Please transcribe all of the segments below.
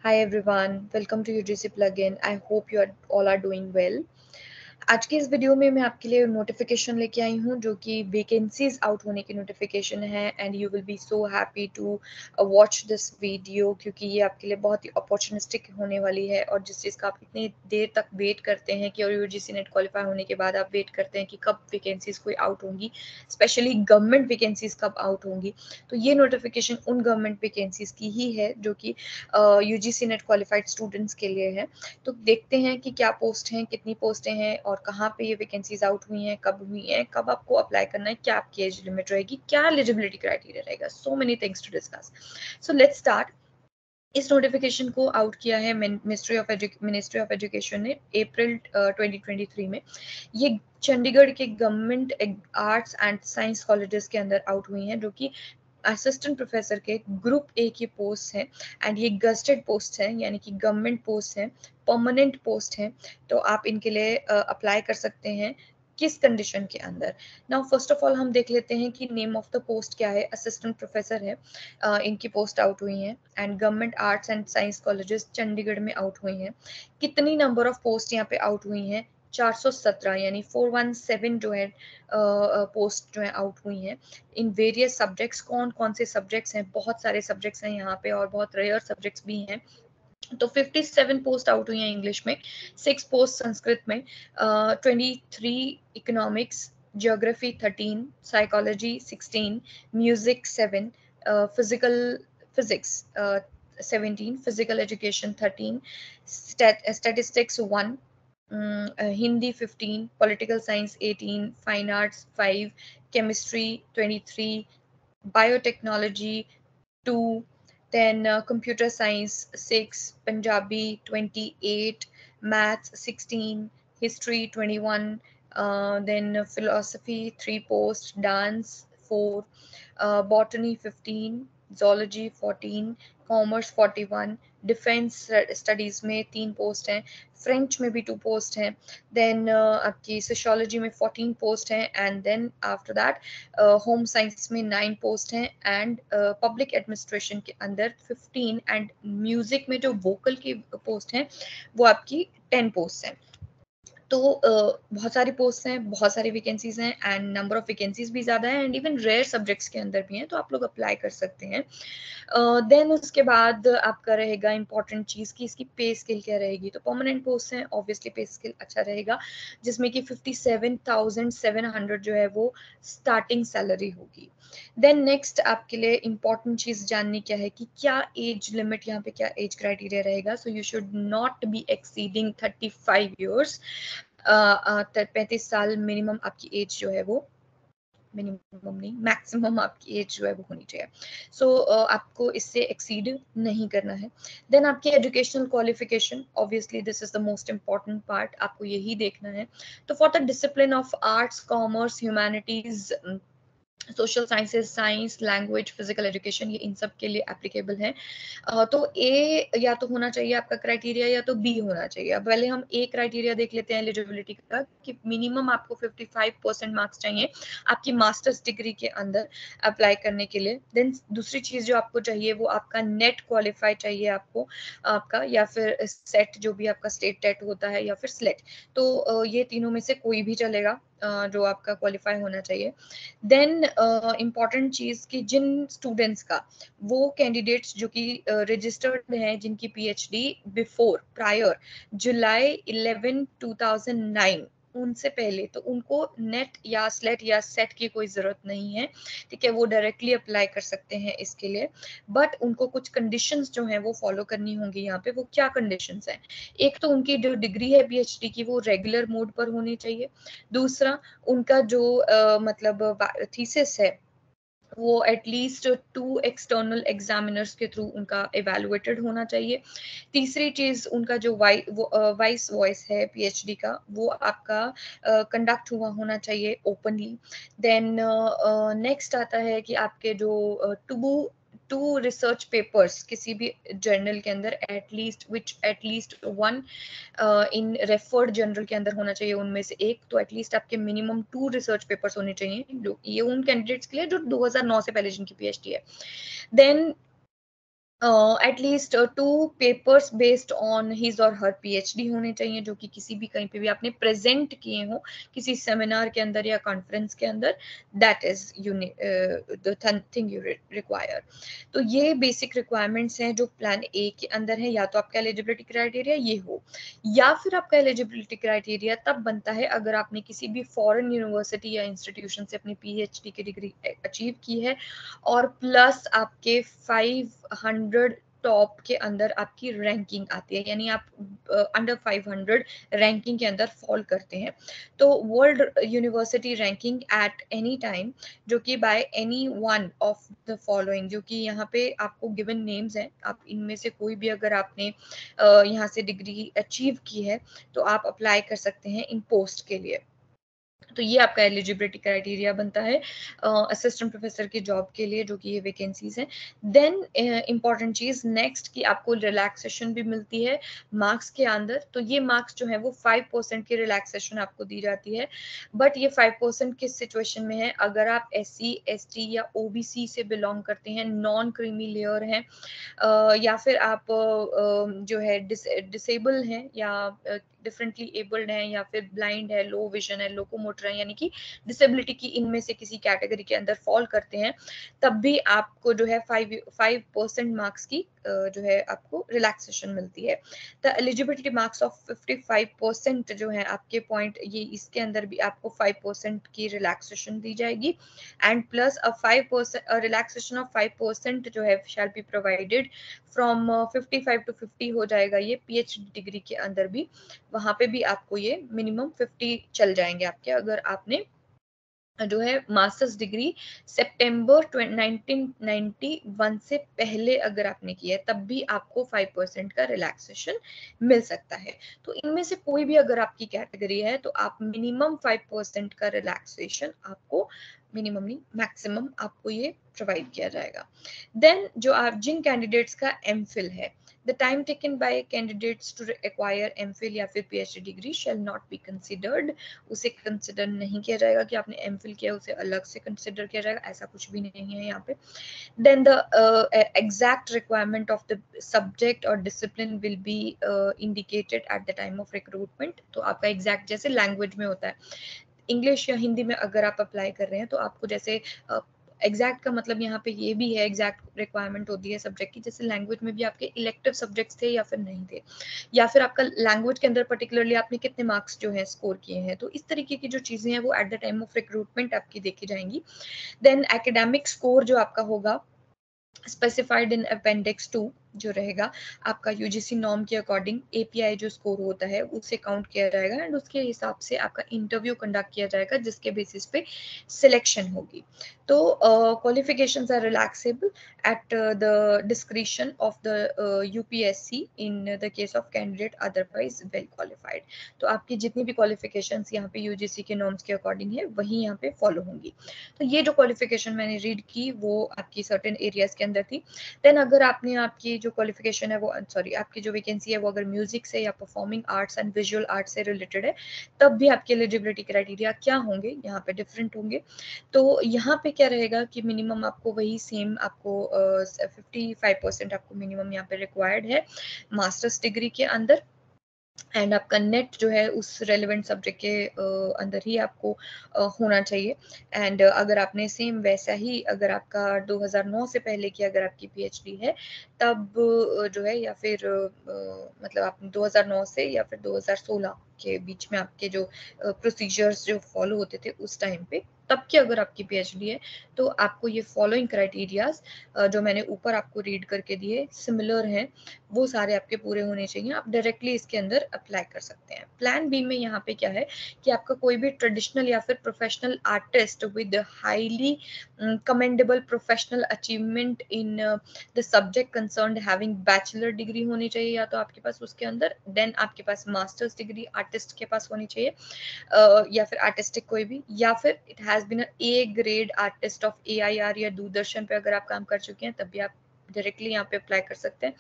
Hi everyone, welcome to UGC Plugin. I hope you all are doing well. आज के इस video में मैं आपके लिए नोटिफिकेशन लेके आई हूँ जो कि वैकेंसीज आउट होने की नोटिफिकेशन है and you will be so happy to watch this video क्योंकि ये आपके लिए बहुत ही अपॉर्चुनिस्टिक होने वाली है और जिस चीज़ का आप इतनी देर तक वेट करते हैं कि और यूजीसी नेट क्वालिफाई होने के बाद आप वेट करते हैं कि कब वैकेंसीज कोई आउट होंगी, स्पेशली गवर्नमेंट वैकेंसीज कब आउट होंगी। तो ये नोटिफिकेशन उन गवर्नमेंट वैकेंसीज की ही है जो कि यूजीसी नेट क्वालिफाइड स्टूडेंट्स के लिए है। तो देखते हैं कि क्या पोस्ट हैं, कितनी पोस्टें हैं और कहाँ पे ये वैकेंसीज आउट हुई हैं, कब आपको अप्लाई करना है, क्या आपकी एज लिमिट रहेगी, क्या एलिजिबिलिटी क्राइटेरिया रहेगा। So many things to discuss. So let's start. इस नोटिफिकेशन को आउट किया है मिनिस्ट्री ऑफ एजुकेशन ने अप्रैल 2023 में। ये चंडीगढ़ के government arts and science colleges के अंदर आउट हुई हैं जो कि असिस्टेंट प्रोफेसर के ग्रुप ए की पोस्ट है एंड ये गस्टेड पोस्ट है यानी कि गवर्नमेंट पोस्ट है, परमानेंट पोस्ट है। तो आप इनके लिए अप्लाई कर सकते हैं किस कंडीशन के अंदर। नाउ फर्स्ट ऑफ ऑल हम देख लेते हैं कि नेम ऑफ द पोस्ट क्या है। असिस्टेंट प्रोफेसर है, इनकी पोस्ट आउट हुई है and government arts and science colleges Chandigarh में आउट हुई हैं। कितनी नंबर ऑफ पोस्ट यहाँ पे आउट हुई हैं? 417 यानी 417 जो है पोस्ट जो है आउट हुई हैं इन वेरियस सब्जेक्ट्स। कौन कौन से सब्जेक्ट्स हैं? बहुत सारे सब्जेक्ट्स हैं यहाँ पे और बहुत रेयर सब्जेक्ट्स भी हैं। तो 57 पोस्ट आउट हुई हैं इंग्लिश में, 6 पोस्ट संस्कृत में, 23 economics, geography 13, psychology 16, music 7, physical physics 17, physical education 13, statistics 1, Hindi 15, political science 18, fine arts 5, chemistry 23, biotechnology 2, then computer science 6, Punjabi 28, maths 16, history 21, then philosophy 3 post, dance 4, botany 15, zoology 14, commerce 41, defence studies में 3 post हैं, French में भी 2 post हैं, then आपकी sociology में 14 post हैं and then after that home science में 9 post हैं एंड पब्लिक एडमिनिस्ट्रेशन के अंदर 15 एंड म्यूजिक में जो वोकल की पोस्ट हैं वो आपकी 10 पोस्ट हैं। तो बहुत सारी पोस्ट हैं, बहुत सारी वैकेंसीज हैं एंड नंबर ऑफ वैकेंसीज भी ज़्यादा है एंड इवन रेयर सब्जेक्ट्स के अंदर भी हैं, तो आप लोग अप्लाई कर सकते हैं। देन उसके बाद आपका रहेगा इंपॉर्टेंट चीज़ कि इसकी पे स्केल क्या रहेगी। तो परमानेंट पोस्ट हैं, ऑब्वियसली पे स्केल अच्छा रहेगा जिसमें कि 57,700 जो है वो स्टार्टिंग सैलरी होगी। देन नेक्स्ट आपके लिए इंपॉर्टेंट चीज़ जाननी क्या है कि क्या एज लिमिट, यहाँ पे क्या एज क्राइटेरिया रहेगा। So you should not be exceeding 35 years. 35 साल मिनिमम आपकी एज जो है वो, मिनिमम नहीं मैक्सिमम आपकी एज जो है वो होनी चाहिए। सो आपको इससे एक्सीड नहीं करना है। देन आपकी educational qualification, obviously this is the most important part, आपको यही देखना है। तो for the discipline of arts, commerce, humanities, social sciences, science, language, physical education, ये इन सब के लिए एप्लीकेबल है। तो ए या तो होना चाहिए आपका क्राइटेरिया या तो बी होना चाहिए। अब पहले हम ए क्राइटेरिया देख लेते हैं एलिजिबिलिटी का कि मिनिमम आपको 55% मार्क्स चाहिए आपकी मास्टर्स डिग्री के अंदर अप्लाई करने के लिए। देन दूसरी चीज़ जो आपको चाहिए वो आपका नेट क्वालिफाई चाहिए आपको, आपका या फिर सेट जो भी आपका स्टेट टेट होता है या फिर स्लेट। तो ये तीनों में से कोई भी चलेगा जो आपका क्वालिफाई होना चाहिए। देन इम्पॉर्टेंट चीज़ कि जिन स्टूडेंट्स का वो कैंडिडेट्स जो कि रजिस्टर्ड हैं जिनकी पीएचडी बिफोर प्रायर जुलाई 11 2009, उनसे पहले, तो उनको नेट या स्लेट या सेट की कोई ज़रूरत नहीं है। ठीक है, वो डायरेक्टली अप्लाई कर सकते हैं इसके लिए, बट उनको कुछ कंडीशंस जो हैं वो फॉलो करनी होंगी। यहाँ पे वो क्या कंडीशंस हैं? एक तो उनकी जो डिग्री है पीएचडी की वो रेगुलर मोड पर होनी चाहिए। दूसरा, उनका जो मतलब थीसिस है वो एटलीस्ट 2 एक्सटर्नल एग्जामिनर्स के थ्रू उनका इवेलुएटेड होना चाहिए। तीसरी चीज़, उनका जो वाइस वॉइस है पीएचडी का वो आपका कंडक्ट हुआ होना चाहिए ओपनली। देन नेक्स्ट आता है कि आपके जो टू रिसर्च पेपर्स किसी भी जर्नल के अंदर at least one in referred journal के अंदर होना चाहिए उनमें से एक। तो एटलीस्ट आपके मिनिमम 2 रिसर्च पेपर्स होने चाहिए, जो ये उन कैंडिडेट्स के लिए जो 2009 से पहले जिनकी पीएचडी है। Then at least 2 papers based on his और हर पीएचडी होने चाहिए, जो कि किसी भी कहीं पे भी आपने प्रेजेंट किए हो किसी सेमिनार के अंदर या कॉन्फ्रेंस के अंदर। That is the thing you require. तो ये बेसिक रिक्वायरमेंट्स हैं जो प्लान ए के अंदर है। या तो आपका एलिजिबिलिटी क्राइटेरिया ये हो, या फिर आपका एलिजिबिलिटी क्राइटेरिया तब बनता है अगर आपने किसी भी फॉरेन यूनिवर्सिटी या इंस्टीट्यूशन से अपनी पीएचडी की डिग्री अचीव की है, और प्लस आपके 500 टॉप के अंदर आपकी रैंकिंग आती है, यानी आप अंडर 500 रैंकिंग के अंदर फॉल करते हैं। तो world university ranking at any time, जो कि by any one of the following, जो कि यहाँ पे आपको गिवन नेम्स हैं, आप इनमें से कोई भी अगर आपने यहाँ से डिग्री अचीव की है तो आप अप्लाई कर सकते हैं इन पोस्ट के लिए। तो ये आपका एलिजिबिलिटी क्राइटेरिया बनता है असिस्टेंट प्रोफेसर की जॉब के लिए, जो कि ये वैकेंसीज हैं। देन इंपॉर्टेंट चीज नेक्स्ट की आपको रिलैक्सेशन भी मिलती है मार्क्स के अंदर। तो ये मार्क्स जो है वो 5% की रिलैक्सेशन आपको दी जाती है। बट ये 5% किस सिचुएशन में है, अगर आप SC ST या OBC से बिलोंग करते हैं, नॉन क्रीमी लेयर हैं, या फिर आप जो है डिसेबल हैं, या डिफरेंटली एबल्ड हैं, या फिर ब्लाइंड है, लो विजन है, लोकोमोटर है, यानी कि डिसेबिलिटी की इनमें से किसी कैटेगरी के अंदर फॉल करते हैं, तब भी आपको जो है 5% मार्क्स की जो है आपको रिलैक्सेशन मिलती है। द एलिजिबिलिटी मार्क्स ऑफ 55% जो है आपके पॉइंट, ये इसके अंदर भी आपको 5% की रिलैक्सेशन दी जाएगी। And plus a 5% relaxation of 5% जो है shall be provided from 55 to 50 हो जाएगा ये पीएचडी डिग्री के अंदर भी। वहां पे भी आपको ये मिनिमम 50 चल जाएंगे आपके, अगर आपने जो है मास्टर्स डिग्री सितंबर 1991 से पहले अगर आपने किया है, तब भी आपको 5% का रिलैक्सेशन मिल सकता है। तो इनमें से कोई भी अगर आपकी कैटेगरी है तो आप मिनिमम 5% का रिलैक्सेशन आपको, मिनिमम नहीं मैक्सिमम आपको ये प्रोवाइड किया जाएगा। देन जो आप जिन कैंडिडेट्स का एमफिल है, the time taken by candidates to acquire MPhil या फिर PhD degree shall not be considered. उसे कंसिडर नहीं किया जाएगा कि आपने एमफिल किया उसे अलग से कंसिडर किया जाएगा, ऐसा कुछ भी नहीं है यहाँ पे। then the exact requirement of the subject or discipline will be indicated at the time of recruitment। तो आपका exact जैसे लैंग्वेज में होता है, इंग्लिश या हिंदी में अगर आप अप्लाई कर रहे हैं तो आपको जैसे एग्जैक्ट का मतलब यहाँ पे ये भी है, एग्जैक्ट रिक्वायरमेंट होती है सब्जेक्ट की, जैसे लैंग्वेज में भी आपके इलेक्टिव सब्जेक्ट्स थे या फिर नहीं थे, या फिर आपका लैंग्वेज के अंदर पर्टिकुलरली आपने कितने मार्क्स जो है स्कोर किए हैं। तो इस तरीके की जो चीजें हैं वो at the time of recruitment आपकी देखी जाएंगी। देन एकेडमिक स्कोर जो आपका होगा स्पेसिफाइड इन अपेंडिक्स 2 जो रहेगा आपका यूजीसी नॉर्म के अकॉर्डिंग, एपीआई जो स्कोर होता है उसे काउंट किया जाएगा एंड उसके हिसाब से आपका इंटरव्यू कंडक्ट किया जाएगा, जिसके बेसिस पे सिलेक्शन होगी। तो qualifications are relaxable at the discretion of the UPSC in the case of candidate otherwise well qualified. तो आपकी जितनी भी क्वालिफिकेशंस यहाँ पे यूजीसी के नॉर्म्स के अकॉर्डिंग है वही यहाँ पे फॉलो होंगी। तो ये जो क्वालिफिकेशन मैंने रीड की वो आपकी सर्टेन एरियाज के अंदर थी। देन अगर आपने आपकी जो क्वालिफिकेशन है वो सॉरी आपकी जो वैकेंसी है वो अगर म्यूजिक से या performing arts and visual arts से रिलेटेड है, तब भी आपके एलिजिबिलिटी क्राइटेरिया क्या होंगे यहाँ पे डिफरेंट होंगे। तो यहाँ पे क्या रहेगा कि मिनिमम आपको वही सेम आपको 55% आपको मिनिमम यहाँ पे रिक्वायर्ड है मास्टर्स डिग्री के अंदर, एंड आपका नेट जो है उस रेलिवेंट सब्जेक्ट के अंदर ही आपको होना चाहिए। एंड अगर आपने सेम वैसा ही अगर आपका 2009 से पहले की अगर आपकी पीएचडी है तब जो है, या फिर मतलब आपने 2009 से या फिर 2016 के बीच में आपके जो प्रोसीजर्स जो फॉलो होते थे उस टाइम पे, तब की अगर आपकी पीएचडी है तो आपको ये फॉलोइंग क्राइटेरियाज जो मैंने ऊपर आपको रीड करके दिए सिमिलर हैं, वो सारे आपके पूरे होने चाहिए, आप डायरेक्टली इसके अंदर अप्लाई कर सकते हैं। प्लान बी में यहाँ पे क्या है कि आपका कोई भी ट्रेडिशनल या फिर professional artist with highly commendable professional achievement in the subject concerned having bachelor degree होनी चाहिए या तो आपके पास उसके अंदर, देन आपके पास मास्टर्स डिग्री आर्टिस्ट के पास होनी चाहिए, या फिर आर्टिस्टिक कोई भी, या फिर it has been A grade artist of AIR या दूरदर्शन पे अगर आप काम कर चुके हैं तब भी आप डायरेक्टली यहाँ पे अप्लाई कर सकते हैं।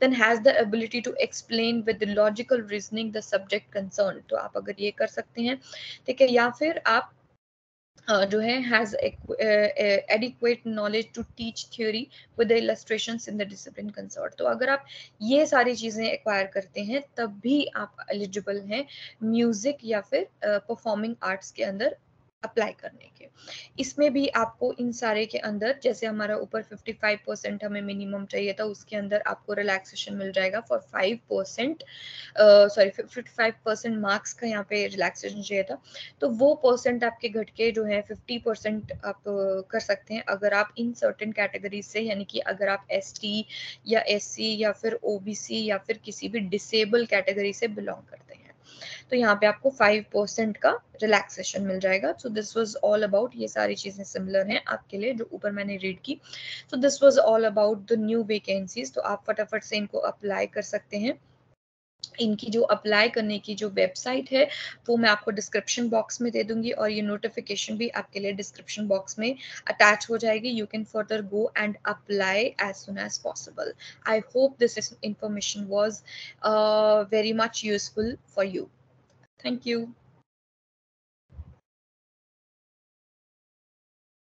Then has the ability to explain with logical reasoning the subject concern, तो आप अगर ये कर सकते हैं ठीक है, या फिर आप जो है has adequate knowledge to teach theory with the illustrations in the discipline concert. तो अगर आप ये सारी चीजें एक्वायर करते हैं तब भी आप एलिजिबल हैं म्यूजिक या फिर परफॉर्मिंग आर्ट्स के अंदर अप्लाई करने के। इसमें भी आपको इन सारे के अंदर, जैसे हमारा ऊपर 55% हमें मिनिमम चाहिए था, उसके अंदर आपको रिलैक्सेशन मिल जाएगा फॉर 5%, सॉरी 55% मार्क्स का यहाँ पे रिलैक्सेशन चाहिए था, तो वो परसेंट आपके घट के जो है 50% आप कर सकते हैं अगर आप इन सर्टेन कैटेगरीज से, यानी कि अगर आप एसटी या एससी या फिर ओबीसी या फिर किसी भी डिसेबल कैटेगरी से बिलोंग करते हैं। तो यहाँ पे आपको 5% का रिलैक्सेशन मिल जाएगा। So this was all about, ये सारी चीजें सिमिलर हैं आपके लिए जो ऊपर मैंने रीड की। So this was all about the new vacancies. तो आप फटाफट से इनको अप्लाई कर सकते हैं। इनकी जो अप्लाई करने की जो वेबसाइट है वो मैं आपको डिस्क्रिप्शन बॉक्स में दे दूंगी, और ये नोटिफिकेशन भी आपके लिए डिस्क्रिप्शन बॉक्स में अटैच हो जाएगी। You can further go and apply as soon as possible. I hope this information was very much useful for you. Thank you.